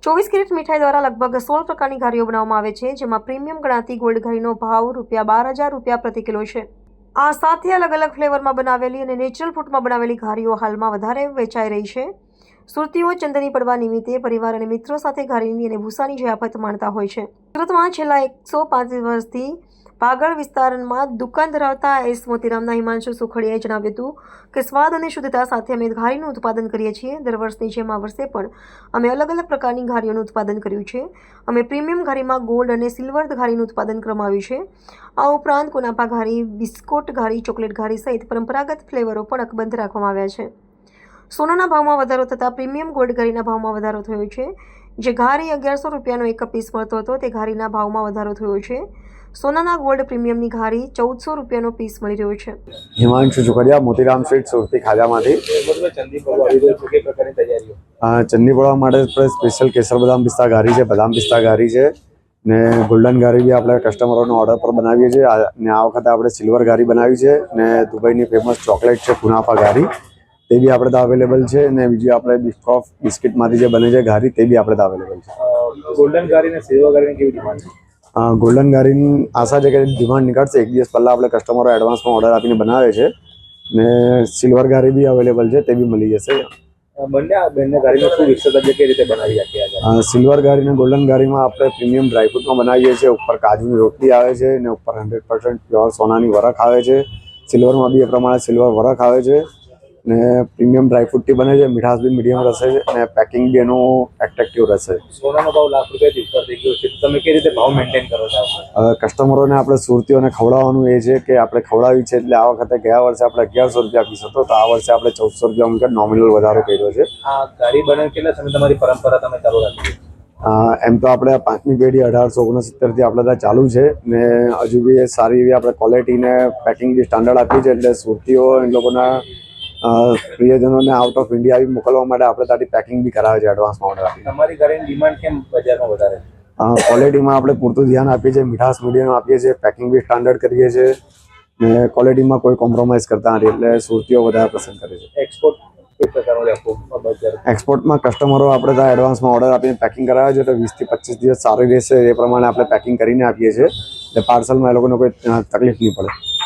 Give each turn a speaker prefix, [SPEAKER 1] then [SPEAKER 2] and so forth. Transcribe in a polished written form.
[SPEAKER 1] 24 caret મીઠાઈ દ્વારા લગભગ 16 પ્રકારની ઘારીઓ બનાવવામાં આવે છે, જેમાં પ્રીમિયમ ગણાતી ગોલ્ડ ઘારીનો ભાવ ₹12,000 પ્રતિ કિલો છે। આ સાથે અલગ અલગ ફ્લેવરમાં બનાવેલી અને નેચરલ ફ્રૂટમાં બનાવેલી ઘારીઓ હાલમાં વધારે વેચાઈ રહી છે। સુરતીઓ ચંદની પડવા નિમિત્તે પરિવાર અને મિત્રો સાથે ઘારીની અને ભૂસાની જયાફત માણતા હોય છે। સુરતમાં છેલ્લા 105 વર્ષથી પાગળ વિસ્તારમાં દુકાન ધરાવતા એસ મોતીરામના હિમાંશુ સુખડિયાએ જણાવ્યું હતું કે સ્વાદ અને શુદ્ધતા સાથે અમે ઘારીનું ઉત્પાદન કરીએ છીએ। દર વર્ષની જેમ આ વર્ષે પણ અમે અલગ અલગ પ્રકારની ઘારીઓનું ઉત્પાદન કર્યું છે। અમે પ્રીમિયમ ઘારીમાં ગોલ્ડ અને સિલ્વર ઘારીનું ઉત્પાદન કરવામાં આવ્યું છે। આ ઉપરાંત કુનાફા ઘારી, બિસ્કોટ ઘારી, ચોકલેટ ઘારી સહિત પરંપરાગત ફ્લેવરો પણ અકબંધ રાખવામાં આવ્યા છે। સોનાના ભાવમાં વધારો થતાં પ્રીમિયમ ગોલ્ડ ઘારીના ભાવમાં વધારો થયો છે। જે ઘારી ₹1100નો એક પીસ મળતો હતો તે ઘારીના ભાવમાં વધારો થયો છે। સોનાના ગોલ્ડ પ્રીમિયમની ઘારી ₹1400નો પીસ મળી રહ્યો છે।
[SPEAKER 2] હિમાંશુ સુખડિયા, મોતીરામ સ્ટ્રીટ, સુરતી ખાજામાંથી। ચંદી પડવા માટે સ્પેશિયલ કેસર બદામ પિસ્તા ઘારી છે, બદામ પિસ્તા ઘારી છે ને ગોલ્ડન ઘારી બી આપણે કસ્ટમરોનો ઓર્ડર પર બનાવીએ છીએ ને આ વખતે આપણે સિલ્વર ઘારી બનાવી છે ને દુબઈની ફેમસ ચોકલેટ છે કુનાફા ઘારી, તે બી આપણે તો અવેલેબલ છે ને બીજી આપણે બિસ્કિટમાંથી જે બને છે ઘારી તે બી આપણે તો અવેલેબલ છે।
[SPEAKER 3] ગોલ્ડન ઘારી અને સિલ્વર ઘારીની કેવી ડિમાન્ડ છે?
[SPEAKER 2] ગોલ્ડન ઘારીની આશા છે કે ડિમાન્ડ નીકળશે। એક દિવસ પહેલાં આપણે કસ્ટમરો એડવાન્સમાં ઓર્ડર આપીને બનાવે છે ને સિલ્વર ઘારી બી અવેલેબલ છે, તે બી મળી જશે।
[SPEAKER 3] બંને ઘારીનો શું વિશેષતા છે, કઈ રીતે બનાવી આપીએ?
[SPEAKER 2] સિલ્વર ઘારી અને ગોલ્ડન ઘારીમાં આપણે પ્રીમિયમ ડ્રાયફ્રૂટમાં બનાવીએ છીએ। ઉપર કાજુની રોટલી આવે છે ને ઉપર 100% પ્યોર સોનાની વરખ આવે છે। સિલ્વરમાં બી એ પ્રમાણે સિલ્વર વરખ આવે છે ને પ્રીમિયમ ડ્રાયફ્રૂટથી બને છે। મીઠાશ બી મીડિયમ રહેશે અને પેકિંગ બી એનું એટ્રેક્ટિવ રહેશે।
[SPEAKER 3] સોનાનો ભાવ ₹1,00,000 ઉપર થઈ ગયો છે, તમે કઈ રીતે ભાવ મેન્ટેન કરો છો?
[SPEAKER 2] કસ્ટમરોને આપણે સુરતીઓને ખવડાવવાનું એ છે કે આપણે ખવડાવી છે એટલે આ વખતે ગયા વર્ષે આપણે ₹1100 પીસ હતો તો આ વર્ષે આપણે ₹1400 મુજબ નોમિનલ વધારો કર્યો છે।
[SPEAKER 3] આ ઘારી બનાવી કેટલા સમય તમારી પરંપરા તમે ચાલુ રાખી?
[SPEAKER 2] એમ તો આપણે 5મી પેઢી 1869થી આપણે ત્યાં ચાલુ છે ને હજુ બી એ સારી એવી આપણે ક્વોલિટી ને પેકિંગ બી સ્ટાન્ડર્ડ આપી છે એટલે સુરતીઓ એ લોકોના પ્રિયજનોને આઉટ ઓફ ઇન્ડિયા બી મોકલવા માટે આપણે ત્યાંથી પેકિંગ બી કરાવે છે એડવાન્સમાં ઓર્ડર આપી।
[SPEAKER 3] તમારી ઘારીની ડિમાન્ડ કેમ બજારમાં વધારે?
[SPEAKER 2] ક્વોલિટીમાં આપણે પૂરતું ધ્યાન આપીએ છીએ, મીઠાશ મીડિયમ આપીએ છીએ, પેકિંગ બી સ્ટાન્ડર્ડ કરીએ છીએ ને ક્વોલિટીમાં કોઈ કોમ્પ્રોમાઇઝ કરતા નથી એટલે સુરતીઓ વધારે પસંદ કરે છે। એક્સપોર્ટમાં કસ્ટમરો આપણે ત્યાં એડવાન્સમાં ઓર્ડર આપીને પેકિંગ કરાવે છે તો 20 થી 25 દિવસ સારી રહેશે એ પ્રમાણે આપણે પેકિંગ કરીને આપીએ છીએ એટલે પાર્સલમાં એ લોકોને કોઈ તકલીફ નહીં પડે।